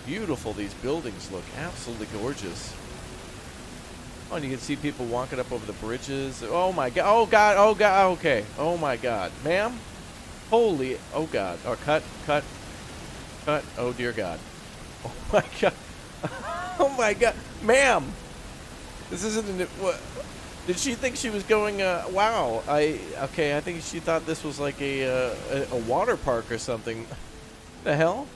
beautiful these buildings look. Absolutely gorgeous. Oh, and you can see people walking up over the bridges. Oh my god. Oh god. Oh god. Okay. Oh my god. Ma'am? Holy. Oh god. Oh, cut. Cut. Cut. Oh dear god. Oh my god. Oh my god. Ma'am! This isn't... What? Did she think she was going... wow. Okay, I think she thought this was like a water park or something. The hell?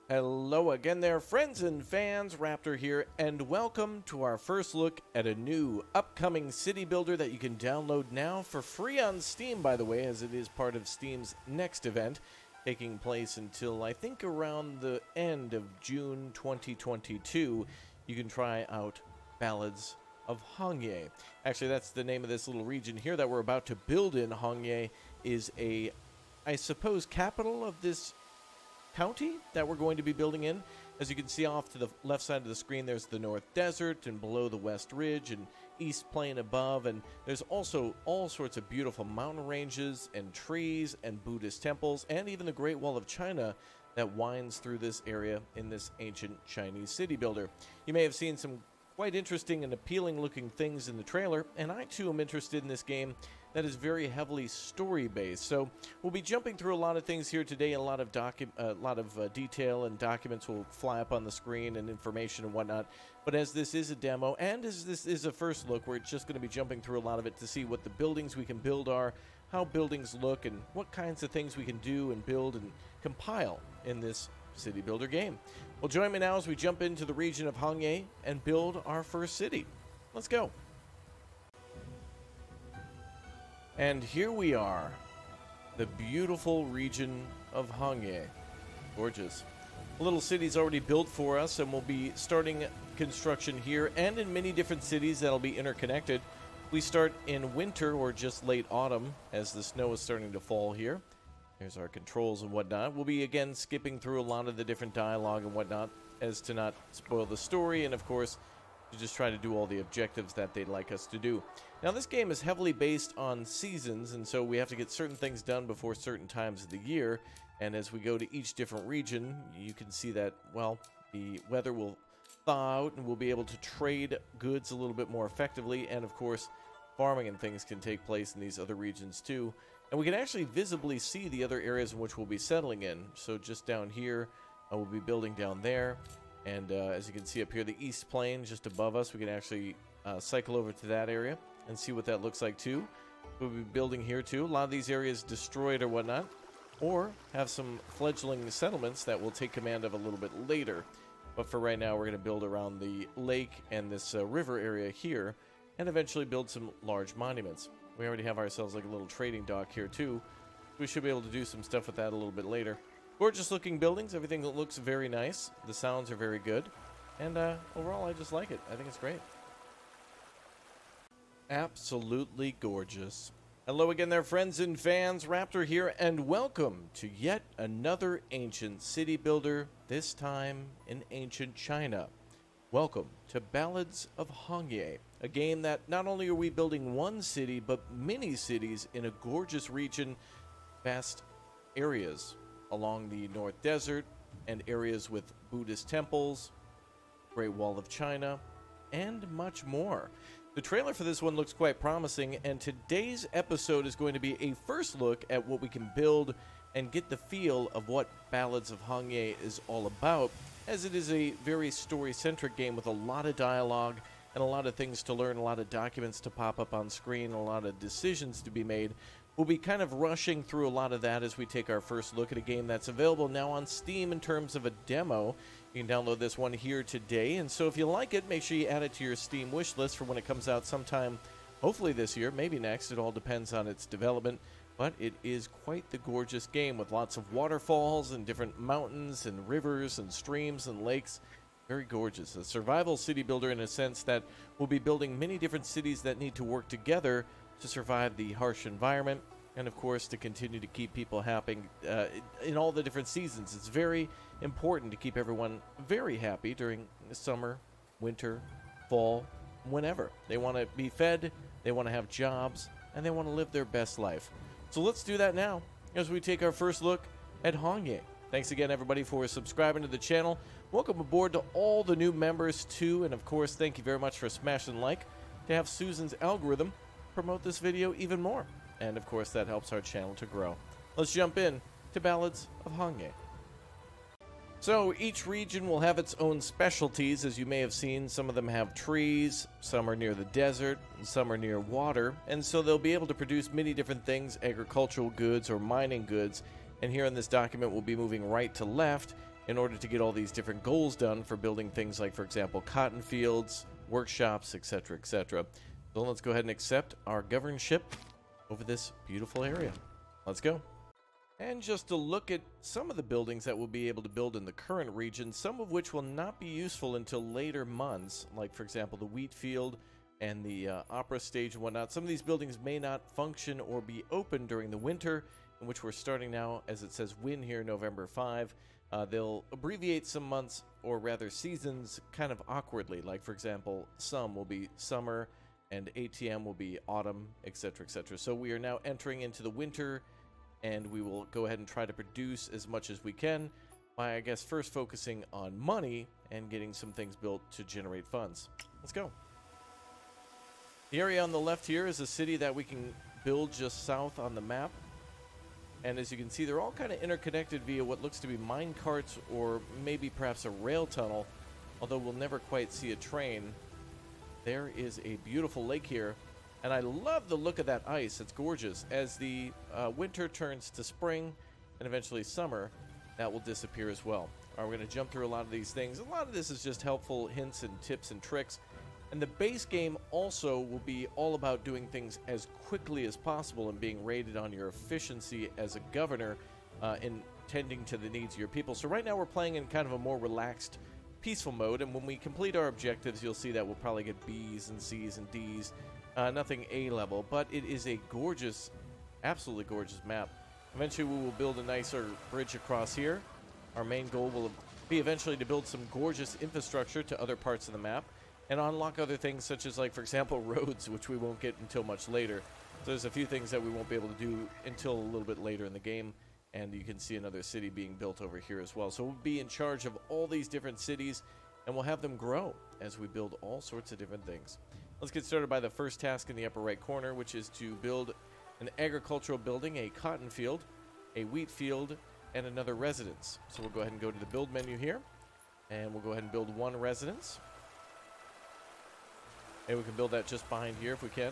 Hello again there, friends and fans. Raptor here, and welcome to our first look at a new upcoming city builder that you can download now for free on Steam, by the way, as it is part of Steam's next event, taking place until I think around the end of June 2022. You can try out Ballads of Hongye. Actually, that's the name of this little region here that we're about to build in. Hongye is a, I suppose, capital of this county that we're going to be building in. As you can see off to the left side of the screen, there's the North Desert, and below the West Ridge and East Plain above, and there's also all sorts of beautiful mountain ranges and trees and Buddhist temples, and even the Great Wall of China that winds through this area in this ancient Chinese city builder. You may have seen some quite interesting and appealing looking things in the trailer, and I too am interested in this game that is very heavily story based. So we'll be jumping through a lot of things here today, and a lot of detail and documents will fly up on the screen and information and whatnot. But as this is a demo, and as this is a first look, we're just going to be jumping through a lot of it to see what the buildings we can build are, how buildings look, and what kinds of things we can do and build and compile in this city builder game. Well, join me now as we jump into the region of Hongye and build our first city. Let's go. And here we are, the beautiful region of Hongye. Gorgeous. A little city's already built for us, and we'll be starting construction here and in many different cities that'll be interconnected. We start in winter or just late autumn as the snow is starting to fall here. There's our controls and whatnot. We'll be again skipping through a lot of the different dialogue and whatnot as to not spoil the story, and of course to just try to do all the objectives that they'd like us to do. Now, this game is heavily based on seasons, and so we have to get certain things done before certain times of the year. And as we go to each different region, you can see that, well, the weather will thaw out and we'll be able to trade goods a little bit more effectively. And of course, farming and things can take place in these other regions too. And we can actually visibly see the other areas in which we'll be settling in. So just down here, we'll be building down there. And as you can see up here, the East Plain just above us, we can actually cycle over to that area and see what that looks like too. We'll be building here too. A lot of these areas destroyed or whatnot. or have some fledgling settlements that we'll take command of a little bit later. But for right now, we're going to build around the lake and this river area here, and eventually build some large monuments. We already have ourselves like a little trading dock here too. We should be able to do some stuff with that a little bit later. Gorgeous looking buildings. Everything looks very nice. The sounds are very good. And overall, I just like it. I think it's great. Absolutely gorgeous. Hello again there, friends and fans. Raptor here, and welcome to yet another ancient city builder, this time in ancient China. Welcome to Ballads of Hongye, a game that not only are we building one city, but many cities in a gorgeous region, vast areas along the North Desert, and areas with Buddhist temples, Great Wall of China, and much more. The trailer for this one looks quite promising, and today's episode is going to be a first look at what we can build and get the feel of what Ballads of Hongye is all about, as it is a very story-centric game with a lot of dialogue and a lot of things to learn, a lot of documents to pop up on screen, a lot of decisions to be made. We'll be kind of rushing through a lot of that as we take our first look at a game that's available now on Steam in terms of a demo. You can download this one here today, and so if you like it, make sure you add it to your Steam wish list for when it comes out sometime, hopefully this year, maybe next. It all depends on its development, but it is quite the gorgeous game with lots of waterfalls and different mountains and rivers and streams and lakes. Very gorgeous. A survival city builder in a sense that we'll be building many different cities that need to work together to survive the harsh environment, and of course to continue to keep people happy in all the different seasons. It's very important to keep everyone very happy during summer, winter, fall, whenever. They want to be fed, they want to have jobs, and they want to live their best life. So let's do that now as we take our first look at Hongye. Thanks again, everybody, for subscribing to the channel. Welcome aboard to all the new members too, and of course thank you very much for smashing like to have Susan's algorithm promote this video even more, and of course that helps our channel to grow. Let's jump in to Ballads of Hongye. So each region will have its own specialties. As you may have seen, some of them have trees, some are near the desert, and some are near water, and so they'll be able to produce many different things, agricultural goods or mining goods. And here in this document we'll be moving right to left in order to get all these different goals done for building things like, for example, cotton fields, workshops, etc., etc. So let's go ahead and accept our governorship over this beautiful area. Let's go. And just to look at some of the buildings that we'll be able to build in the current region, some of which will not be useful until later months, like for example the wheat field and the opera stage and whatnot. Some of these buildings may not function or be open during the winter, in which we're starting now, as it says win here, November 5. They'll abbreviate some months, or rather seasons, kind of awkwardly. Like for example, some will be summer, and ATM will be autumn, etc., etc. So we are now entering into the winter, and we will go ahead and try to produce as much as we can by, I guess, first focusing on money and getting some things built to generate funds. Let's go. The area on the left here is a city that we can build just south on the map. And as you can see, they're all kind of interconnected via what looks to be mine carts or maybe perhaps a rail tunnel, although we'll never quite see a train. There is a beautiful lake here, and I love the look of that ice. It's gorgeous. As the winter turns to spring and eventually summer, that will disappear as well. All right, we're going to jump through a lot of these things. A lot of this is just helpful hints and tips and tricks. And the base game also will be all about doing things as quickly as possible and being rated on your efficiency as a governor in tending to the needs of your people. So right now we're playing in kind of a more relaxed, peaceful mode, and when we complete our objectives, you'll see that we'll probably get B's and C's and D's. Nothing A level, but it is a gorgeous, absolutely gorgeous map. Eventually we will build a nicer bridge across here. Our main goal will be eventually to build some gorgeous infrastructure to other parts of the map and unlock other things such as, like, for example, roads, which we won't get until much later. So there's a few things that we won't be able to do until a little bit later in the game, and you can see another city being built over here as well. So we'll be in charge of all these different cities, and we'll have them grow as we build all sorts of different things. Let's get started by the first task in the upper right corner, which is to build an agricultural building, a cotton field, a wheat field, and another residence. So we'll go ahead and go to the build menu here, and we'll go ahead and build one residence. And we can build that just behind here if we can.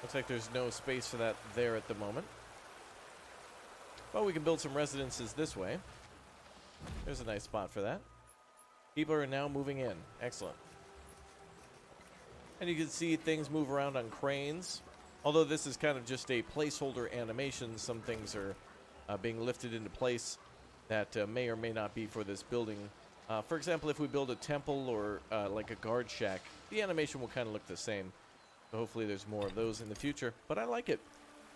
Looks like there's no space for that there at the moment. Well, we can build some residences this way. There's a nice spot for that. People are now moving in. Excellent. And you can see things move around on cranes. Although this is kind of just a placeholder animation, some things are being lifted into place that may or may not be for this building. For example, if we build a temple or like a guard shack, the animation will kind of look the same. So hopefully there's more of those in the future, but I like it.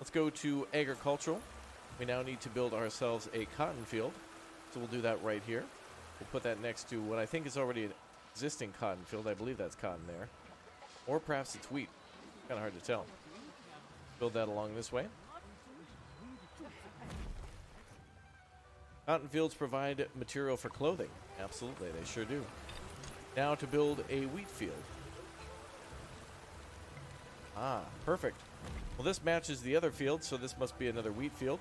Let's go to agricultural. We now need to build ourselves a cotton field. So we'll do that right here. We'll put that next to what I think is already an existing cotton field. I believe that's cotton there. Or perhaps it's wheat. Kind of hard to tell. Build that along this way. Cotton fields provide material for clothing. Absolutely, they sure do. Now to build a wheat field. Ah, perfect. Well, this matches the other field, so this must be another wheat field.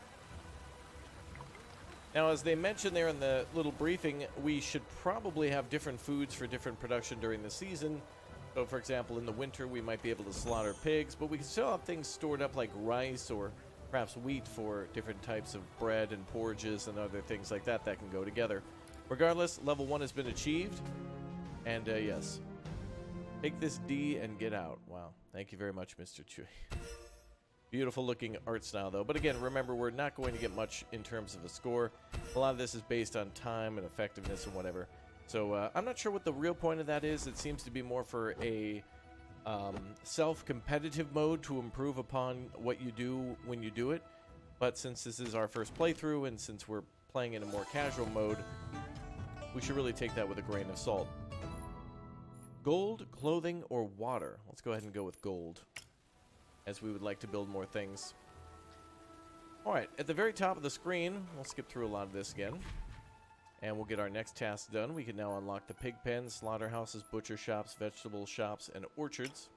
Now, as they mentioned there in the little briefing, we should probably have different foods for different production during the season. So, for example, in the winter, we might be able to slaughter pigs, but we can still have things stored up like rice or perhaps wheat for different types of bread and porridges and other things like that that can go together. Regardless, level 1 has been achieved. And, yes. Take this D and get out. Wow. Thank you very much, Mr. Chui. Beautiful looking art style, though. But again, remember, we're not going to get much in terms of a score. A lot of this is based on time and effectiveness and whatever. So I'm not sure what the real point of that is. It seems to be more for a self-competitive mode to improve upon what you do when you do it. But since this is our first playthrough and since we're playing in a more casual mode, we should really take that with a grain of salt. Gold, clothing, or water? Let's go ahead and go with gold, as we would like to build more things. Alright, at the very top of the screen, we'll skip through a lot of this again, and we'll get our next task done. We can now unlock the pig pens, slaughterhouses, butcher shops, vegetable shops, and orchards.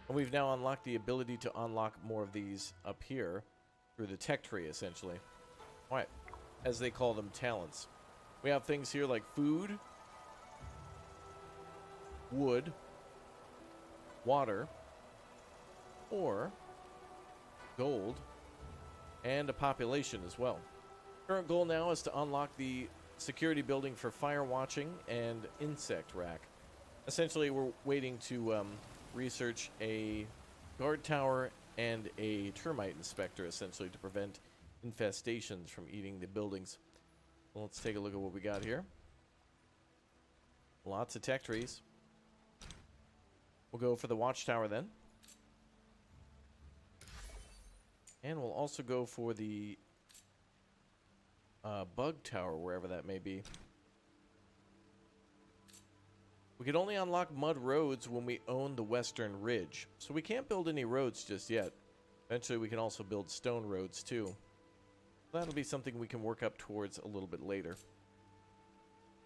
And we've now unlocked the ability to unlock more of these up here through the tech tree, essentially. Alright, as they call them, talents. We have things here like food, wood, water, or gold, and a population as well. Current goal now is to unlock the security building for fire watching and insect rack. Essentially, we're waiting to research a guard tower and a termite inspector, essentially, to prevent infestations from eating the buildings. Well, let's take a look at what we got here. Lots of tech trees. We'll go for the watchtower then. And we'll also go for the bug tower, wherever that may be. We can only unlock mud roads when we own the Western Ridge. So we can't build any roads just yet. Eventually we can also build stone roads too. That'll be something we can work up towards a little bit later.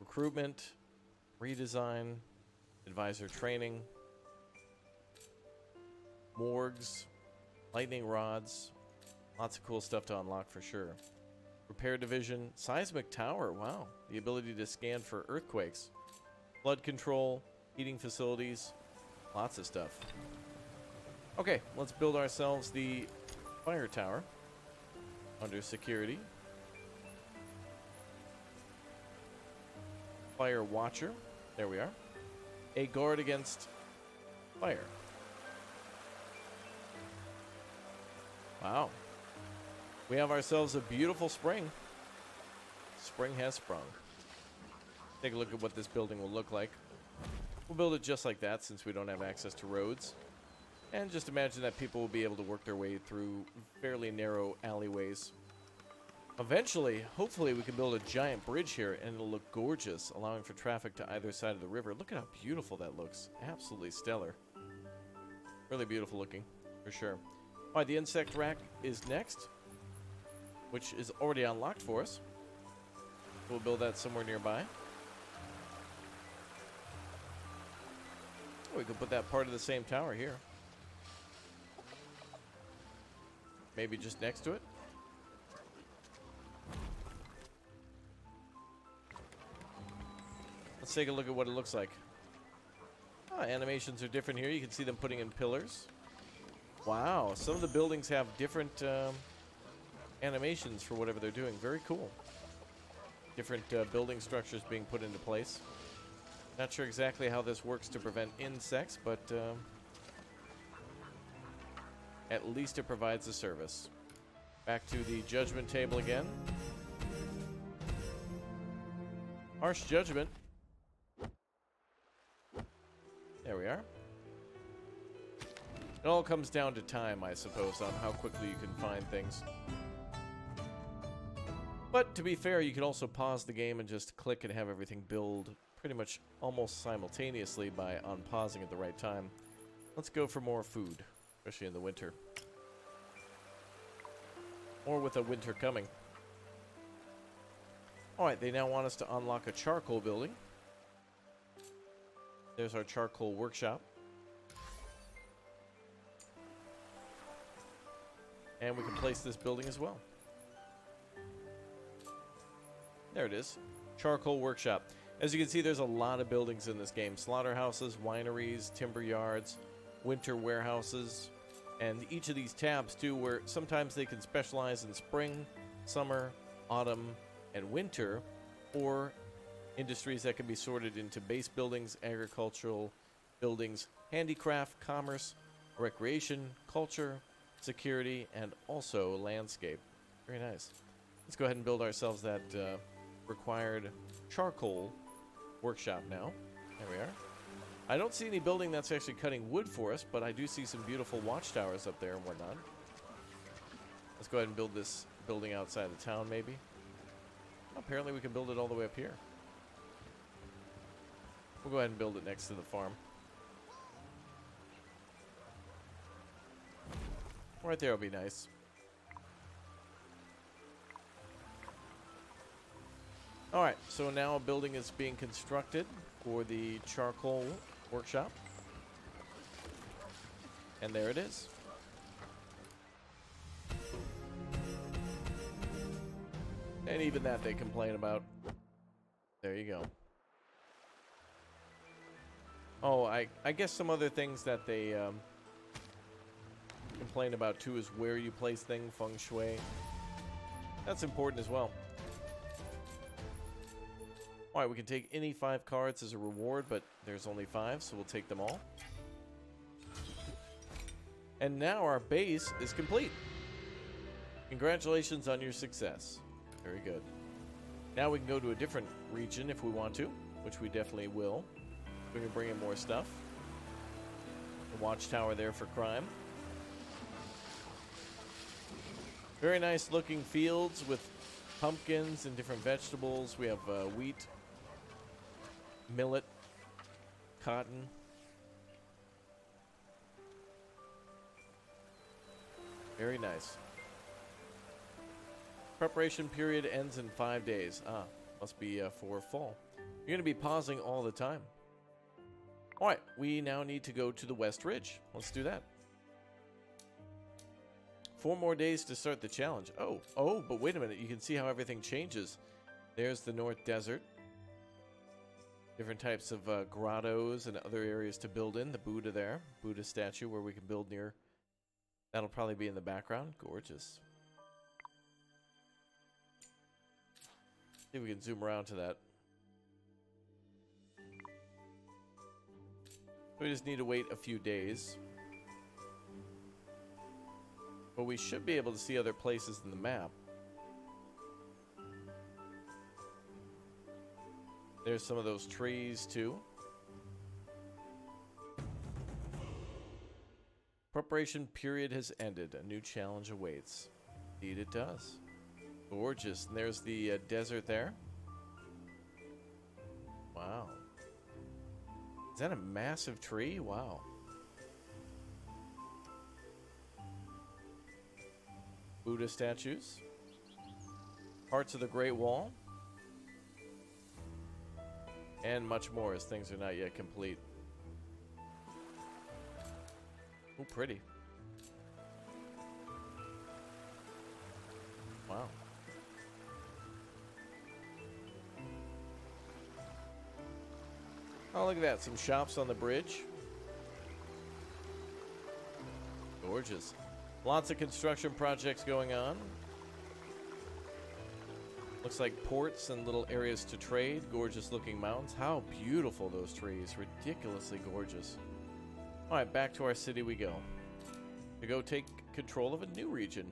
Recruitment, redesign, advisor training, morgues, lightning rods, lots of cool stuff to unlock for sure. Repair division, seismic tower, wow. The ability to scan for earthquakes. Flood control, heating facilities, lots of stuff. Okay, let's build ourselves the fire tower under security. Fire watcher, there we are. A guard against fire. Wow. We have ourselves a beautiful spring. Spring has sprung. Take a look at what this building will look like. We'll build it just like that since we don't have access to roads. And just imagine that people will be able to work their way through fairly narrow alleyways. Eventually, hopefully, we can build a giant bridge here and it'll look gorgeous, allowing for traffic to either side of the river. Look at how beautiful that looks. Absolutely stellar. Really beautiful looking, for sure. All right, the insect rack is next, which is already unlocked for us. We'll build that somewhere nearby. Oh, we can put that part of the same tower here. Maybe just next to it. Let's take a look at what it looks like. Animations are different here. You can see them putting in pillars. Wow, some of the buildings have different animations for whatever they're doing. Very cool. Different building structures being put into place. Not sure exactly how this works to prevent insects, but at least it provides a service. Back to the judgment table again. Harsh judgment. There we are. It all comes down to time, I suppose, on how quickly you can find things. But to be fair, you can also pause the game and just click and have everything build pretty much almost simultaneously by unpausing at the right time. Let's go for more food, especially in the winter. Or with a winter coming. Alright, they now want us to unlock a charcoal building. There's our charcoal workshop. And we can place this building as well. There it is. Charcoal workshop. As you can see, there's a lot of buildings in this game. Slaughterhouses, wineries, timber yards, winter warehouses. And each of these tabs, too, where sometimes they can specialize in spring, summer, autumn, and winter, or industries that can be sorted into base buildings, agricultural buildings, handicraft, commerce, recreation, culture, security, and also landscape. Very nice. Let's go ahead and build ourselves that required charcoal workshop now. There we are. I don't see any building that's actually cutting wood for us, but I do see some beautiful watchtowers up there and whatnot. Let's go ahead and build this building outside the town, maybe. Apparently we can build it all the way up here. We'll go ahead and build it next to the farm. Right there will be nice. Alright, so now a building is being constructed for the charcoal workshop. And there it is. And even that they complain about. There you go. Oh, I guess some other things that they complain about too is where you place things, feng shui. That's important as well. Alright, we can take any 5 cards as a reward, but there's only 5, so we'll take them all. And now our base is complete. Congratulations on your success. Very good. Now we can go to a different region if we want to, which we definitely will. We can bring in more stuff. The watchtower there for crime. Very nice looking fields with pumpkins and different vegetables. We have wheat, millet, cotton. Very nice. Preparation period ends in 5 days. Ah, must be for fall. You're going to be pausing all the time. Alright, we now need to go to the West Ridge. Let's do that. 4 more days to start the challenge. Oh, but wait a minute. You can see how everything changes. There's the North Desert. Different types of grottos and other areas to build in. The Buddha there. Buddha statue where we can build near. That'll probably be in the background. Gorgeous. See if we can zoom around to that. We just need to wait a few days. But we should be able to see other places in the map. There's some of those trees too. Preparation period has ended. A new challenge awaits. Indeed it does. Gorgeous. And there's the desert there. Wow. Is that a massive tree? Wow. Buddha statues. Parts of the Great Wall. And much more as things are not yet complete. Oh, pretty. Wow. Oh, look at that. Some shops on the bridge. Gorgeous. Lots of construction projects going on. Looks like ports and little areas to trade. Gorgeous looking mountains. How beautiful those trees. Ridiculously gorgeous. Alright, back to our city we go. To go take control of a new region.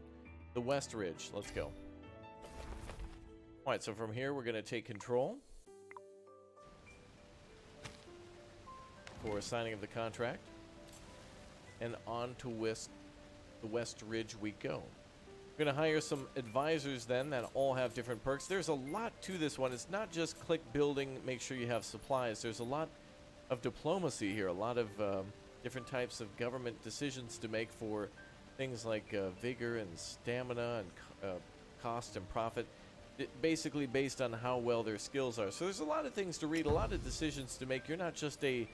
The West Ridge. Let's go. Alright, so from here we're going to take control. For signing of the contract. And on to the West Ridge we go. We're going to hire some advisors then that all have different perks. There's a lot to this one. It's not just click building, make sure you have supplies. There's a lot of diplomacy here, a lot of different types of government decisions to make for things like vigor and stamina and cost and profit, basically based on how well their skills are. So there's a lot of things to read, a lot of decisions to make. You're not just a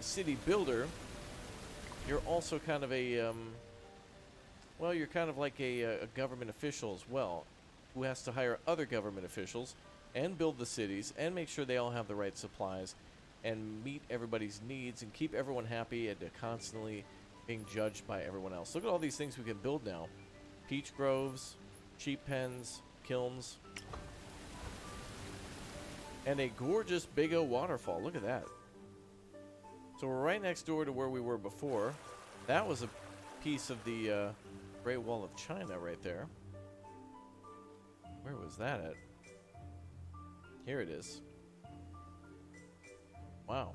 city builder. You're also kind of a... well, you're kind of like a government official as well, who has to hire other government officials and build the cities and make sure they all have the right supplies and meet everybody's needs and keep everyone happy and constantly being judged by everyone else. Look at all these things we can build now. Peach groves, sheep pens, kilns, and a gorgeous big old waterfall. Look at that. So we're right next door to where we were before. That was a piece of the... Great Wall of China right there. Where was that at? Here it is. Wow.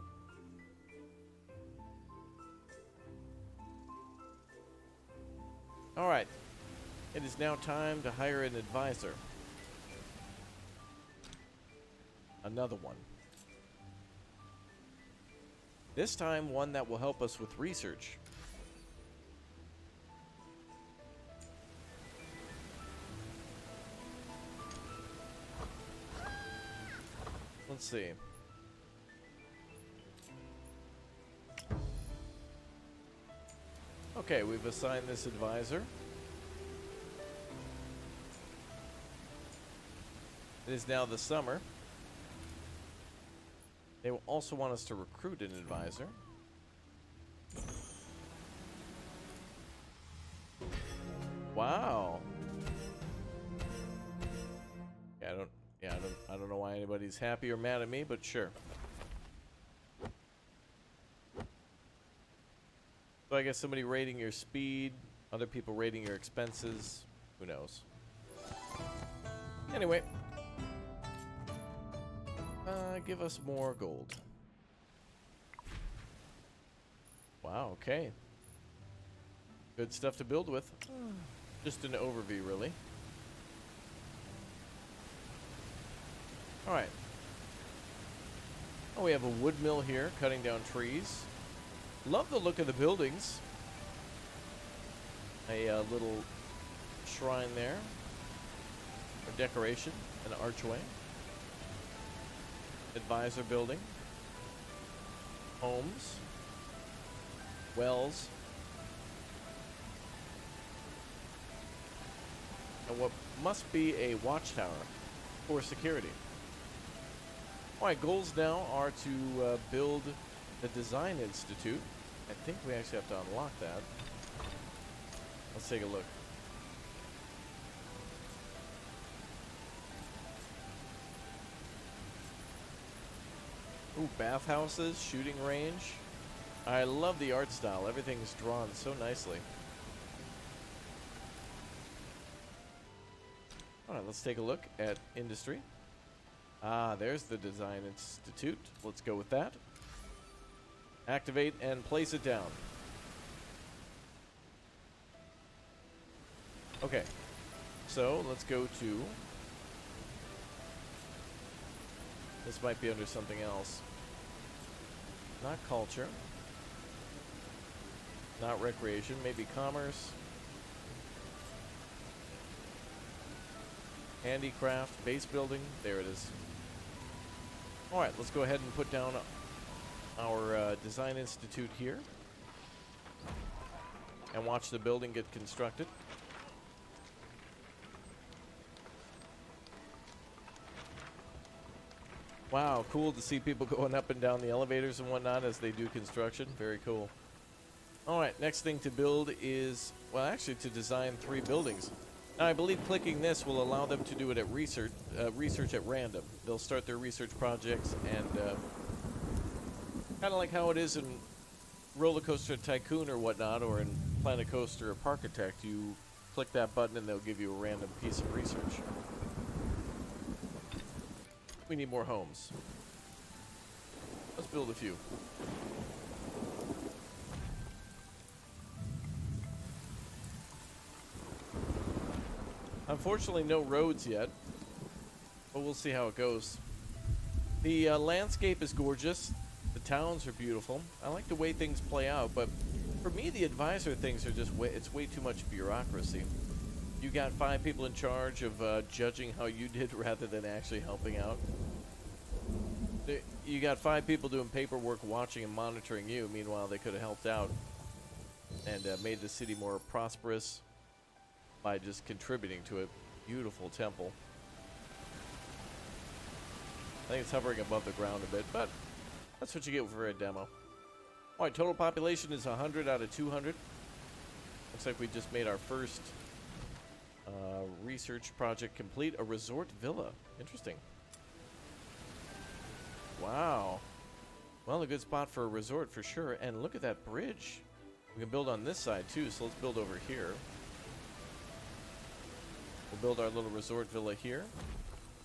Alright. It is now time to hire an advisor. Another one. This time one that will help us with research. Let's see. Okay, we've assigned this advisor. It is now the summer. They will also want us to recruit an advisor. Wow. I don't know why anybody's happy or mad at me, but sure. So I guess somebody rating your speed, other people rating your expenses, who knows. Anyway. Give us more gold. Wow, okay. Good stuff to build with. Just an overview, really. Alright. Oh, we have a wood mill here, cutting down trees. Love the look of the buildings. A little shrine there. A decoration, an archway. Advisor building. Homes. Wells. And what must be a watchtower for security. Alright, goals now are to build the Design Institute. I think we actually have to unlock that. Let's take a look. Ooh, bathhouses, shooting range. I love the art style. Everything's drawn so nicely. Alright, let's take a look at industry. Ah, there's the Design Institute. Let's go with that. Activate and place it down. Okay. So, let's go to... This might be under something else. Not culture. Not recreation. Maybe commerce. Handicraft. Base building. There it is. Alright, let's go ahead and put down our Design Institute here. And watch the building get constructed. Wow, cool to see people going up and down the elevators and whatnot as they do construction. Very cool. Alright, next thing to build is, well, actually to design 3 buildings. Now, I believe clicking this will allow them to do it at research at random. They'll start their research projects, and kind of like how it is in Roller Coaster Tycoon or whatnot, or in Planet Coaster or Parkitect, you click that button and they'll give you a random piece of research. We need more homes. Let's build a few. Unfortunately, no roads yet, but we'll see how it goes. The landscape is gorgeous. The towns are beautiful. I like the way things play out, but for me, the advisor things are just it's way too much bureaucracy. You got 5 people in charge of judging how you did rather than actually helping out. You got 5 people doing paperwork, watching and monitoring you. Meanwhile, they could have helped out and made the city more prosperous by just contributing to it. Beautiful temple. I think it's hovering above the ground a bit, but that's what you get for a demo. Alright, total population is 100 out of 200. Looks like we just made our first research project complete. A resort villa. Interesting. Wow. Well, a good spot for a resort for sure. And look at that bridge. We can build on this side too, so let's build over here. We'll build our little resort villa here.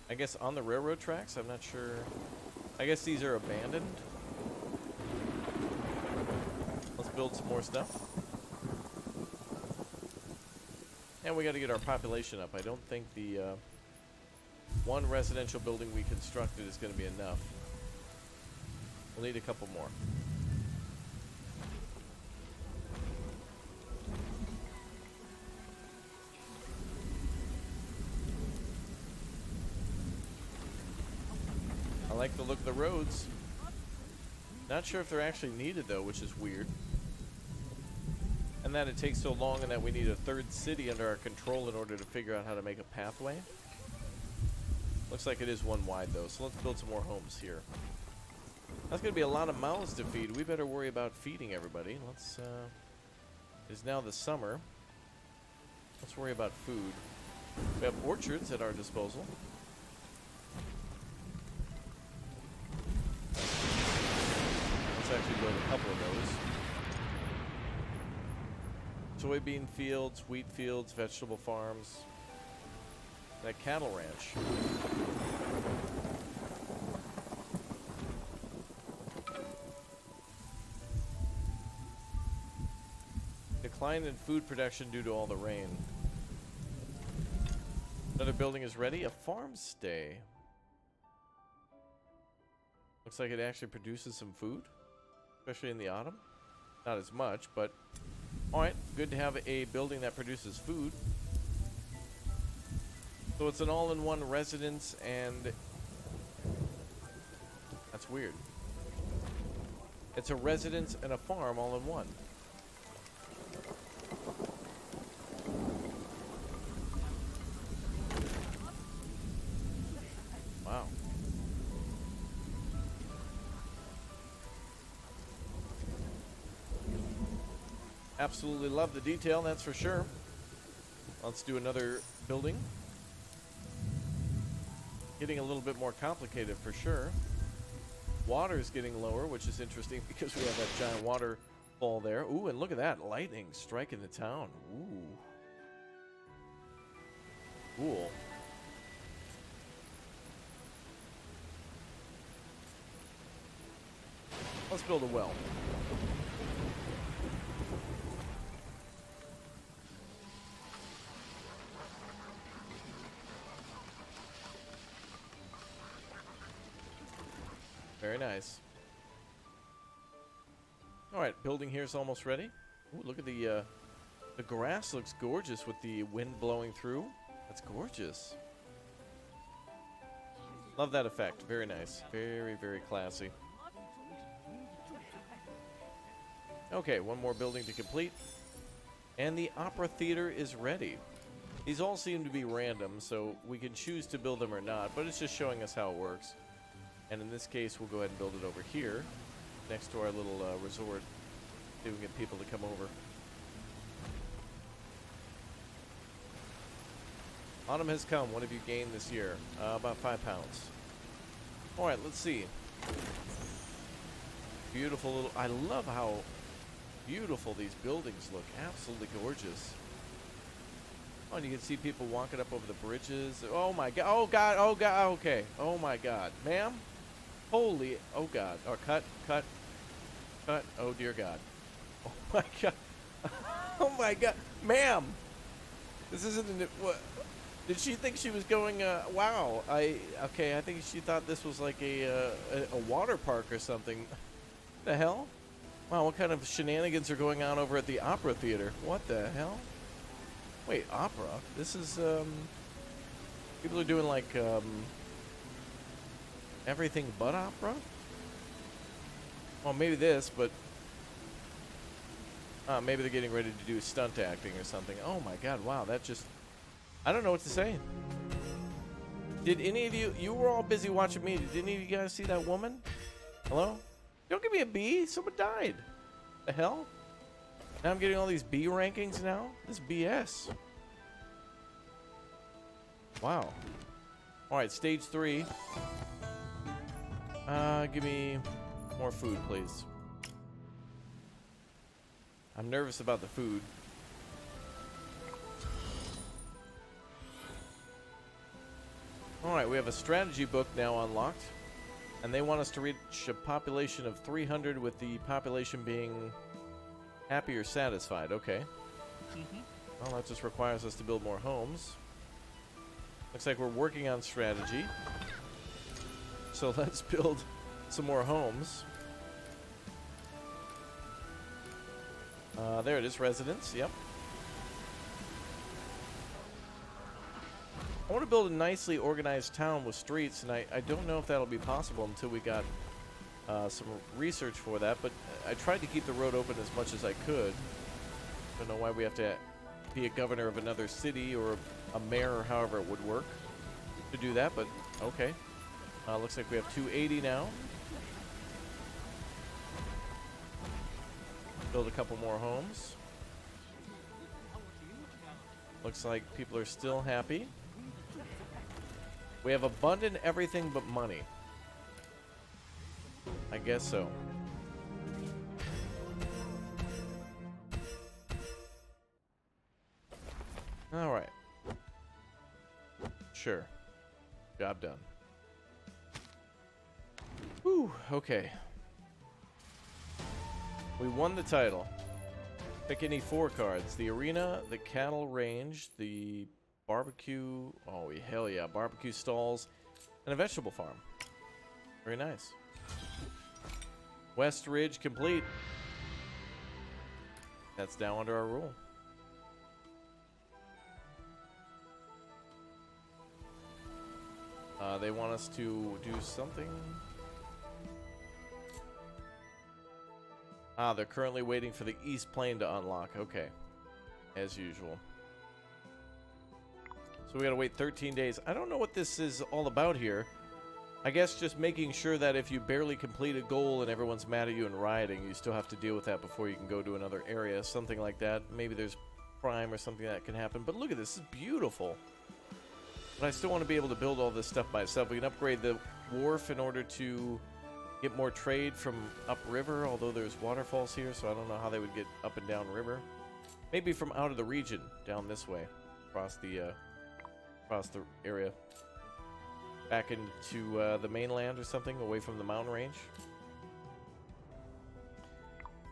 I guess on the railroad tracks, I'm not sure. I guess these are abandoned. Let's build some more stuff. And we got to get our population up. I don't think the one residential building we constructed is going to be enough. We'll need a couple more. I like the look of the roads. Not sure if they're actually needed though, which is weird. And that it takes so long, and that we need a 3rd city under our control in order to figure out how to make a pathway. Looks like it is one wide though, so let's build some more homes here. That's going to be a lot of mouths to feed. We better worry about feeding everybody. Let's, it's now the summer. Let's worry about food. We have orchards at our disposal. Let's actually build a couple of those. Soybean fields, wheat fields, vegetable farms. That cattle ranch. Decline in food production due to all the rain. Another building is ready. A farm stay. Looks like it actually produces some food, especially in the autumn. Not as much, but alright, good to have a building that produces food. So it's an all-in-one residence, and that's weird. It's a residence and a farm all in one. Wow. Absolutely love the detail, that's for sure. Let's do another building. Getting a little bit more complicated for sure. Water's getting lower, which is interesting because we have that giant waterfall there. Ooh, and look at that, lightning striking the town. Ooh. Cool. Let's build a well. Very nice. All right, building here is almost ready. Ooh, look at the grass looks gorgeous with the wind blowing through. That's gorgeous. Love that effect. Very nice. Very, very classy. Okay, one more building to complete. And the opera theater is ready. These all seem to be random, so we can choose to build them or not, but it's just showing us how it works. And in this case, we'll go ahead and build it over here, next to our little resort. See if we can get people to come over. Autumn has come. What have you gained this year? About 5 pounds. Alright, let's see. Beautiful little... I love how beautiful these buildings look. Absolutely gorgeous. Oh, and you can see people walking up over the bridges. Oh my god. Oh god. Oh god. Okay. Oh my god. Ma'am? Holy. Oh god. Or cut. Cut. Cut. Oh dear god. Oh my god. Oh my god. Ma'am! This isn't an... What? Did she think she was going, wow. Okay, I think she thought this was like a water park or something. The hell? Wow, what kind of shenanigans are going on over at the Opera Theater? What the hell? Wait, opera? This is, people are doing like, everything but opera? Well, maybe this, but... maybe they're getting ready to do stunt acting or something. Oh my god, wow, that just... I don't know what to say. Did any of you... You were all busy watching me. Did any of you guys see that woman? Hello? Don't give me a B. Someone died. The hell? Now I'm getting all these B rankings now? This is BS. Wow. Alright, stage 3. Give me more food, please. I'm nervous about the food. Alright, we have a strategy book now unlocked. And they want us to reach a population of 300 with the population being happy or satisfied. Okay. Well, that just requires us to build more homes. Looks like we're working on strategy. So let's build some more homes. There it is, residence. Yep. I want to build a nicely organized town with streets, and I don't know if that'll be possible until we got some research for that, but I tried to keep the road open as much as I could. I don't know why we have to be a governor of another city or a mayor or however it would work to do that, but okay. Looks like we have 280 now. Build a couple more homes. Looks like people are still happy. We have abundant everything but money. I guess so. Alright. Sure. Job done. Whew, okay. We won the title. Pick any 4 cards. The arena, the cattle range, the barbecue, oh hell yeah, barbecue stalls, and a vegetable farm. Very nice. West Ridge complete. That's now under our rule. They want us to do something. They're currently waiting for the East Plain to unlock. Okay. As usual. So we gotta wait 13 days. I don't know what this is all about here. I guess just making sure that if you barely complete a goal and everyone's mad at you and rioting, you still have to deal with that before you can go to another area. Something like that. Maybe there's crime or something that can happen. But look at this. This is beautiful. But I still want to be able to build all this stuff myself. We can upgrade the wharf in order to get more trade from upriver, although there's waterfalls here, so I don't know how they would get up and down river. Maybe from out of the region, down this way, across the area, back into the mainland or something, away from the mountain range.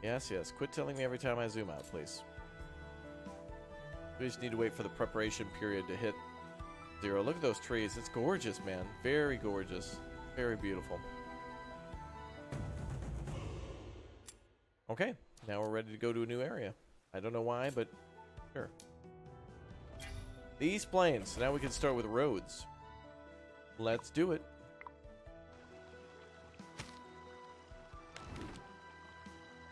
Yes, yes. Quit telling me every time I zoom out, please. We just need to wait for the preparation period to hit 0. Look at those trees. It's gorgeous, man. Very gorgeous. Very beautiful. Okay, now we're ready to go to a new area. I don't know why, but sure. The East Plains. So now we can start with roads. Let's do it.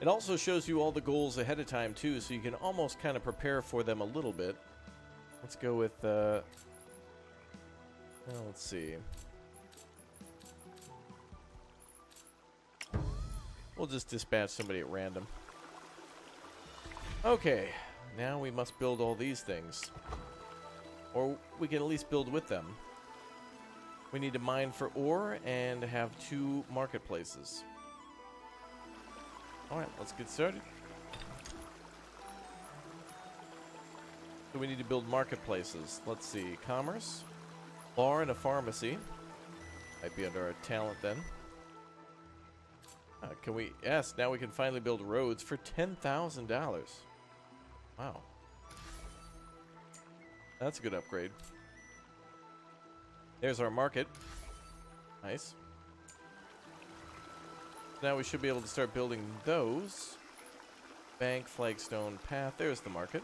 It also shows you all the goals ahead of time, too, so you can almost kind of prepare for them a little bit. Let's go with, well, let's see. We'll just dispatch somebody at random. Okay, now we must build all these things. Or we can at least build with them. We need to mine for ore and have 2 marketplaces. Alright, let's get started. So we need to build marketplaces. Let's see. Commerce. Bar and a pharmacy. Might be under our talent then. Can we... Yes, now we can finally build roads for $10,000. Wow. That's a good upgrade. There's our market. Nice. Now we should be able to start building those. Bank, flagstone, path. There's the market.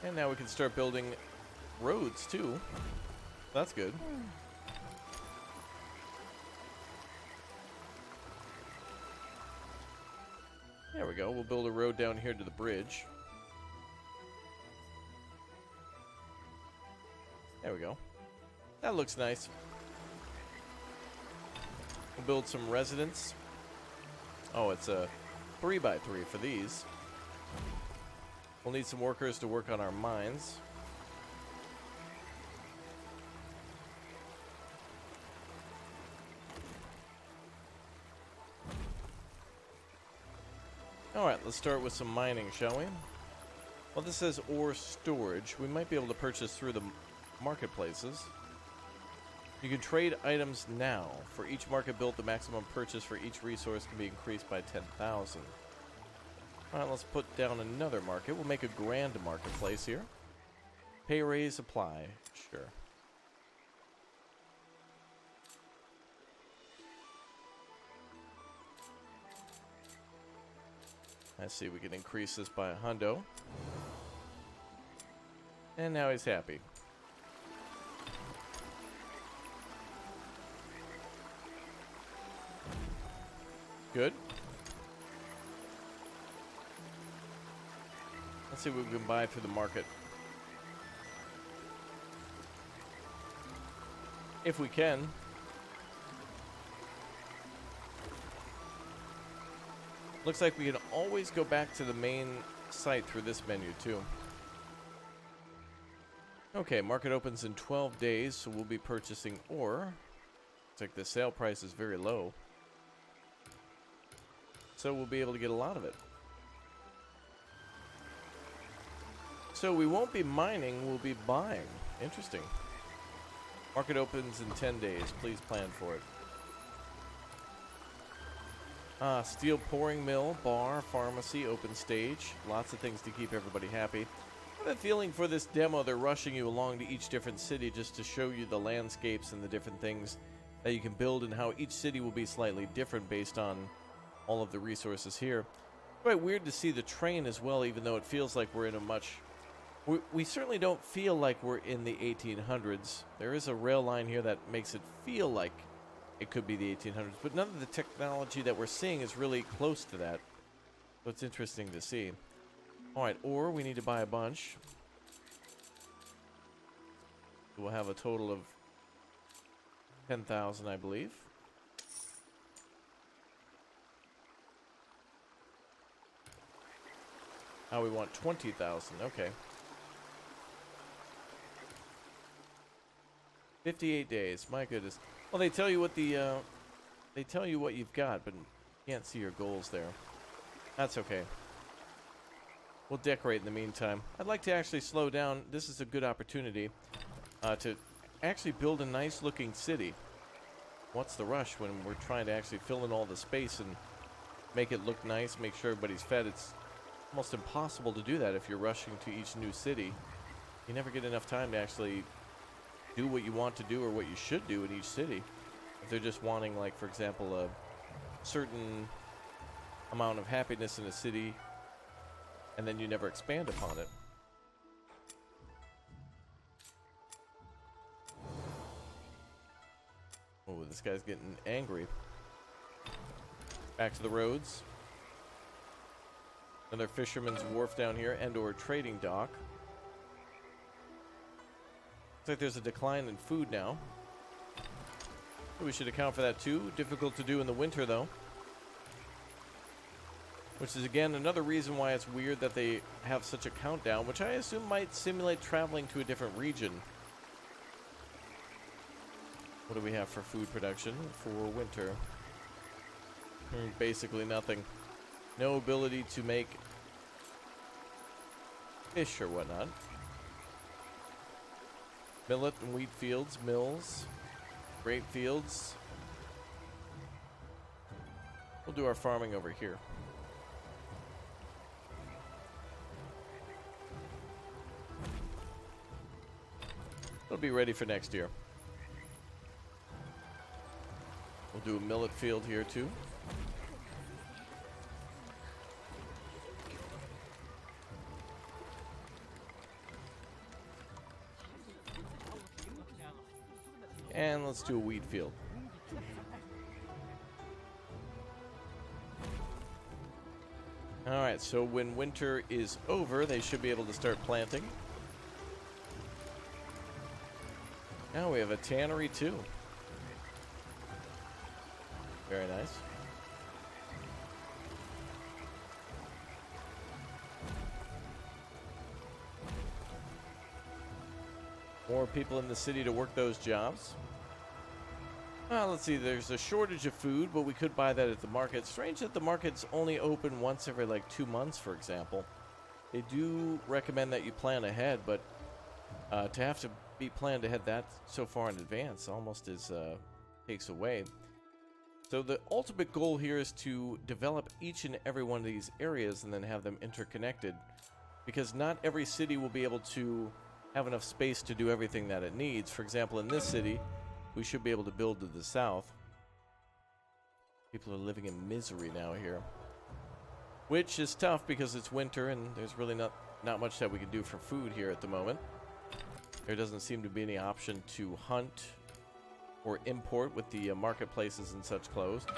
And now we can start building roads too. That's good. There we go. We'll build a road down here to the bridge. There we go. That looks nice. We'll build some residents. Oh, it's a 3x3 for these. We'll need some workers to work on our mines. Alright, let's start with some mining, shall we? Well, this says ore storage. We might be able to purchase through the marketplaces. You can trade items now. For each market built, the maximum purchase for each resource can be increased by 10,000. Alright, let's put down another market. We'll make a grand marketplace here. Pay raise apply. Sure. Let's see, we can increase this by a hundo. And now he's happy. Good. Let's see what we can buy through the market. If we can. Looks like we can always go back to the main site through this menu too. Okay, market opens in 12 days, so we'll be purchasing ore. Looks like the sale price is very low. So we'll be able to get a lot of it. So we won't be mining, we'll be buying. Interesting. Market opens in 10 days. Please plan for it. Steel pouring mill, bar, pharmacy, open stage. Lots of things to keep everybody happy. I have a feeling for this demo they're rushing you along to each different city just to show you the landscapes and the different things that you can build and how each city will be slightly different based on all of the resources here. Quite weird to see the train as well, even though it feels like we're in a much... We certainly don't feel like we're in the 1800s. There is a rail line here that makes it feel like it could be the 1800s, but none of the technology that we're seeing is really close to that. So it's interesting to see. Alright, ore, we need to buy a bunch. We'll have a total of 10,000, I believe. Now we want 20,000, okay. 58 days, my goodness. Well, they tell you what they tell you what you've got, but you can't see your goals there. That's okay. We'll decorate in the meantime. I'd like to actually slow down. This is a good opportunity to actually build a nice looking city. What's the rush when we're trying to actually fill in all the space and make it look nice, make sure everybody's fed? It's almost impossible to do that if you're rushing to each new city. You never get enough time to actually do what you want to do or what you should do in each city. If they're just wanting, like, for example, a certain amount of happiness in a city and then you never expand upon it. Oh, this guy's getting angry. Back to the roads. Another fisherman's wharf down here and or trading dock. Looks like there's a decline in food now. We should account for that too. Difficult to do in the winter though. Which is, again, another reason why it's weird that they have such a countdown, which I assume might simulate traveling to a different region. What do we have for food production for winter? Basically nothing. No ability to make fish or whatnot. Millet and wheat fields, mills, grape fields. We'll do our farming over here. It'll be ready for next year. We'll do a millet field here too. And let's do a wheat field. Alright, so when winter is over, they should be able to start planting. Now we have a tannery too. Very nice. More people in the city to work those jobs. Well, let's see, there's a shortage of food, but we could buy that at the market. Strange that the market's only open once every like 2 months, for example. They do recommend that you plan ahead, but to have to be planned ahead that so far in advance almost is takes away. So the ultimate goal here is to develop each and every one of these areas and then have them interconnected, because not every city will be able to have enough space to do everything that it needs. For example, in this city, we should be able to build to the south. People are living in misery now here, which is tough because it's winter and there's really not much that we can do for food here at the moment. There doesn't seem to be any option to hunt or import with the marketplaces and such closed.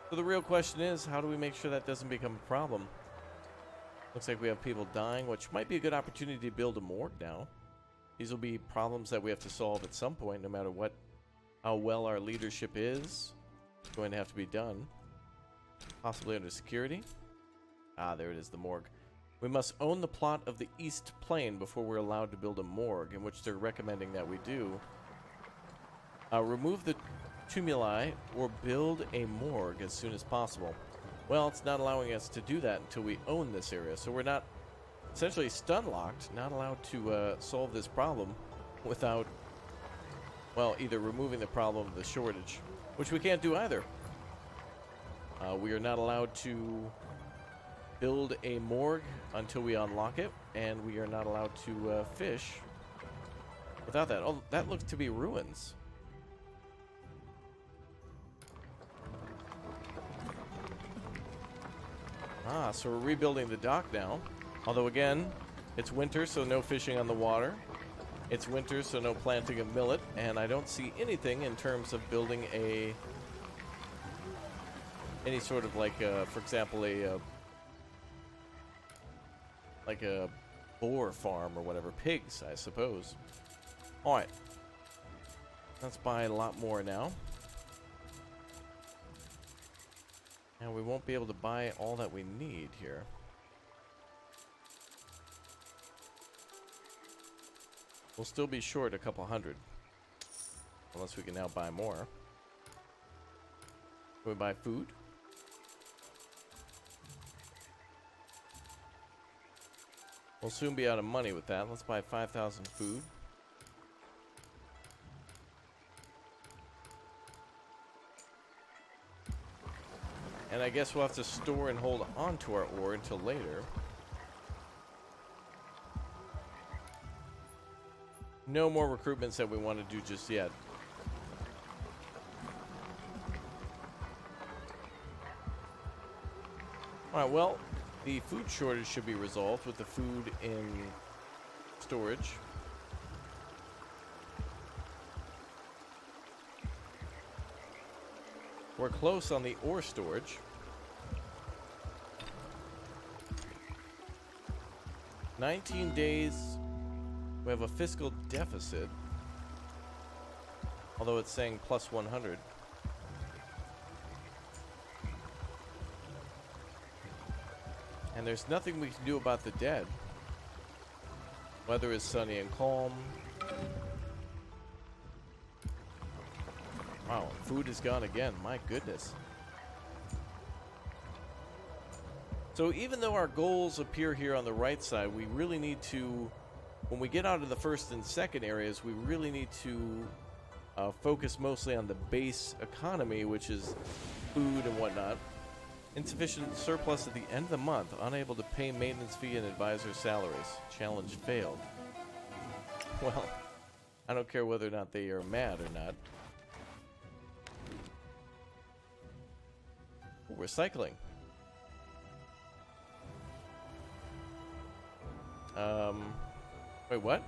So the real question is, how do we make sure that doesn't become a problem? Looks like we have people dying, which might be a good opportunity to build a morgue now. These will be problems that we have to solve at some point, no matter how well our leadership is. It's going to have to be done. Possibly under security. Ah, there it is, the morgue. We must own the plot of the East Plain before we're allowed to build a morgue, in which they're recommending that we do. Remove the tumuli or build a morgue as soon as possible. Well, it's not allowing us to do that until we own this area, so we're not essentially stun-locked, not allowed to solve this problem without, well, either removing the problem of the shortage, which we can't do either. We are not allowed to build a morgue until we unlock it, and we are not allowed to fish without that. Oh, that looks to be ruins. Ah, so we're rebuilding the dock now. Although, again, it's winter, so no fishing on the water. It's winter, so no planting of millet. And I don't see anything in terms of building any sort of like, for example, like a boar farm or whatever. Pigs, I suppose. Alright. Let's buy a lot more now. And we won't be able to buy all that we need here. We'll still be short a couple hundred. Unless we can now buy more. Can we buy food? We'll soon be out of money with that. Let's buy 5,000 food. And I guess we'll have to store and hold on to our ore until later. No more recruitments that we want to do just yet. Alright, well, the food shortage should be resolved with the food in storage. We're close on the ore storage. "19 days. We have a fiscal deficit. Although it's saying plus 100. And there's nothing we can do about the dead. Weather is sunny and calm. Wow, food is gone again. My goodness. So even though our goals appear here on the right side, we really need to, when we get out of the first and second areas, we really need to focus mostly on the base economy, which is food and whatnot. Insufficient surplus at the end of the month. Unable to pay maintenance fee and advisor salaries. Challenge failed. Well, I don't care whether or not they are mad or not. Ooh, recycling. Wait, what?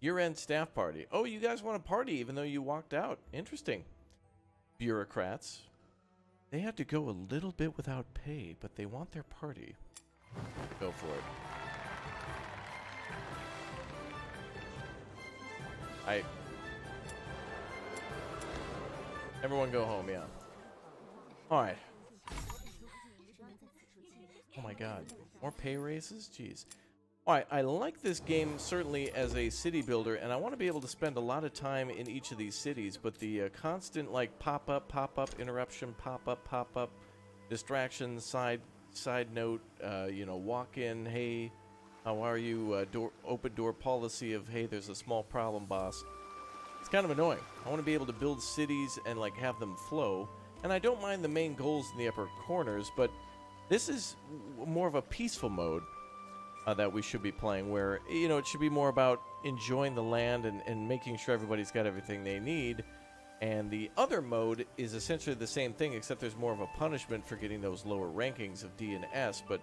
Year-end staff party. Oh, you guys want a party even though you walked out. Interesting. Bureaucrats. They had to go a little bit without pay, but they want their party. Go for it. Everyone go home, yeah. Alright. Oh my god. More pay raises? Jeez. Alright, I like this game certainly as a city builder, and I want to be able to spend a lot of time in each of these cities, but the constant, like, pop-up, interruption, pop-up, distraction, side note, you know, walk in, hey, how are you, open door policy of, hey, there's a small problem, boss. It's kind of annoying. I want to be able to build cities and, like, have them flow, and I don't mind the main goals in the upper corners, but this is more of a peaceful mode. That we should be playing, where, you know, it should be more about enjoying the land and making sure everybody's got everything they need. And the other mode is essentially the same thing, except there's more of a punishment for getting those lower rankings of D and S, but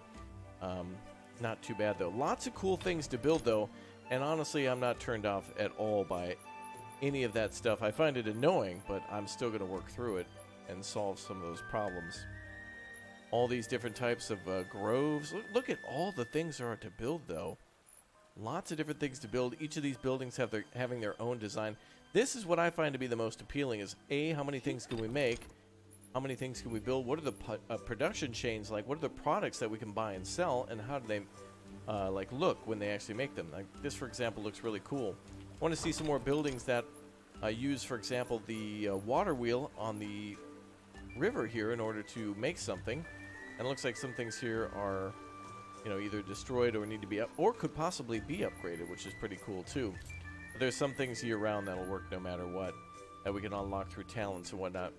not too bad, though. Lots of cool things to build, though, and honestly, I'm not turned off at all by any of that stuff. I find it annoying, but I'm still going to work through it and solve some of those problems. All these different types of groves. Look at all the things there are to build, though. Lots of different things to build. Each of these buildings having their own design. This is what I find to be the most appealing, is A, how many things can we make? How many things can we build? What are the production chains like? What are the products that we can buy and sell? And how do they like look when they actually make them? Like this, for example, looks really cool. I want to see some more buildings that use, for example, the water wheel on the river here in order to make something. And it looks like some things here are, you know, either destroyed or need to be up, or could possibly be upgraded, which is pretty cool too. But there's some things year-round that'll work no matter what, that we can unlock through talents and whatnot.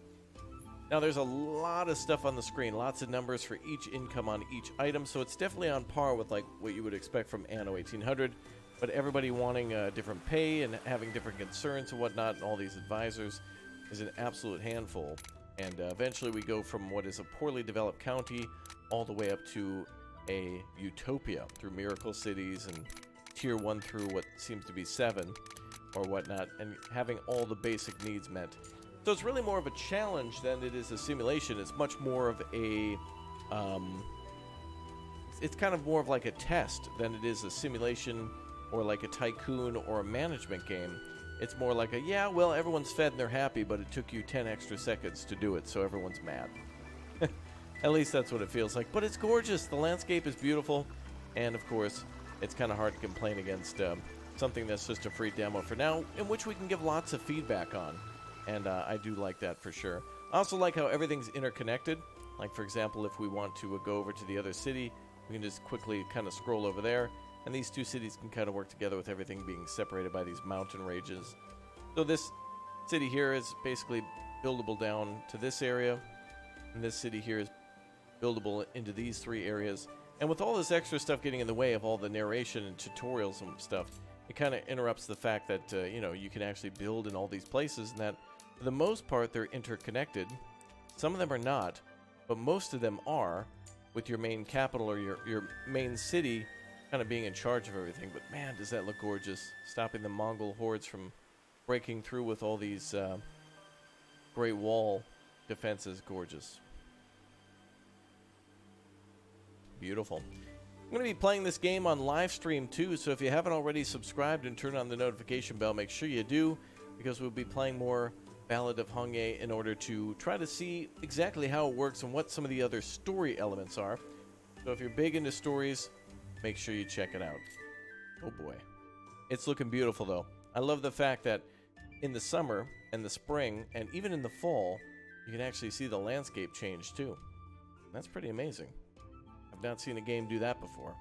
Now there's a lot of stuff on the screen, lots of numbers for each income on each item, so it's definitely on par with like what you would expect from Anno 1800. But everybody wanting different pay and having different concerns and whatnot, and all these advisors is an absolute handful. And eventually we go from what is a poorly developed county all the way up to a utopia through miracle cities and tier 1 through what seems to be 7 or whatnot, and having all the basic needs met. So it's really more of a challenge than it is a simulation. It's much more of a it's kind of more of like a test than it is a simulation or like a tycoon or a management game. It's more like a, yeah, well, everyone's fed and they're happy, but it took you 10 extra seconds to do it, so everyone's mad. At least that's what it feels like. But it's gorgeous. The landscape is beautiful. And, of course, it's kind of hard to complain against something that's just a free demo for now, in which we can give lots of feedback on. And I do like that for sure. I also like how everything's interconnected. Like, for example, if we want to go over to the other city, we can just quickly kind of scroll over there. And these two cities can kind of work together with everything being separated by these mountain ranges. So this city here is basically buildable down to this area. And this city here is buildable into these 3 areas. And with all this extra stuff getting in the way of all the narration and tutorials and stuff, it kind of interrupts the fact that, you know, you can actually build in all these places, and that for the most part they're interconnected. Some of them are not, but most of them are, with your main capital or your main city kind of being in charge of everything. But man, does that look gorgeous. Stopping the Mongol hordes from breaking through with all these Great Wall defenses. Gorgeous. Beautiful. I'm going to be playing this game on Livestream too, so if you haven't already subscribed and turned on the notification bell, make sure you do, because we'll be playing more Ballad of Hongye in order to try to see exactly how it works and what some of the other story elements are. So if you're big into stories, make sure you check it out. Oh boy. It's looking beautiful though. I love the fact that in the summer and the spring and even in the fall, you can actually see the landscape change too. That's pretty amazing. I've not seen a game do that before.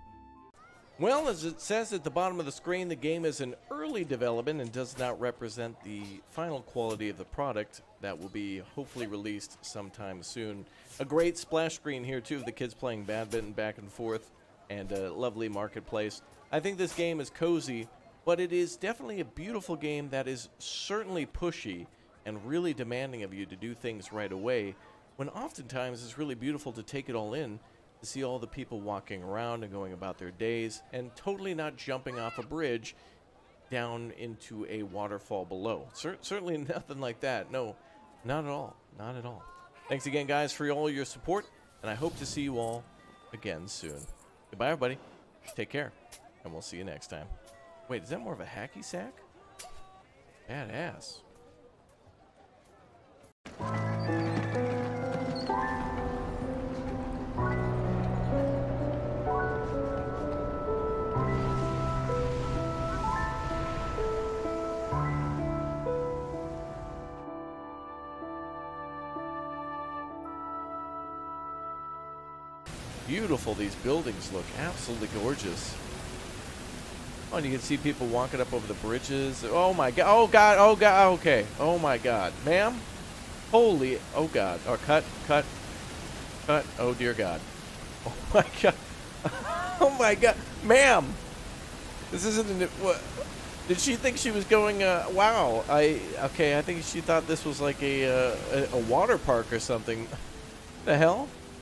Well, as it says at the bottom of the screen, the game is in early development and does not represent the final quality of the product that will be hopefully released sometime soon. A great splash screen here too of the kids playing badminton back and forth, and a lovely marketplace. I think this game is cozy, but it is definitely a beautiful game that is certainly pushy and really demanding of you to do things right away, when oftentimes it's really beautiful to take it all in, to see all the people walking around and going about their days and totally not jumping off a bridge down into a waterfall below. Certainly nothing like that. No, not at all. Not at all. Thanks again, guys, for all your support, and I hope to see you all again soon. Goodbye, everybody. Take care, and we'll see you next time. Wait, is that more of a hacky sack? Badass. Beautiful, these buildings look absolutely gorgeous. Oh, and you can see people walking up over the bridges. Oh my god, oh god, oh god, okay. Oh my god. Ma'am? Holy, oh god. Oh, cut, oh dear god. Oh my god. Oh my god. Ma'am! This isn't, what? Did she think she was going, wow. Okay, I think she thought this was like a water park or something. The hell?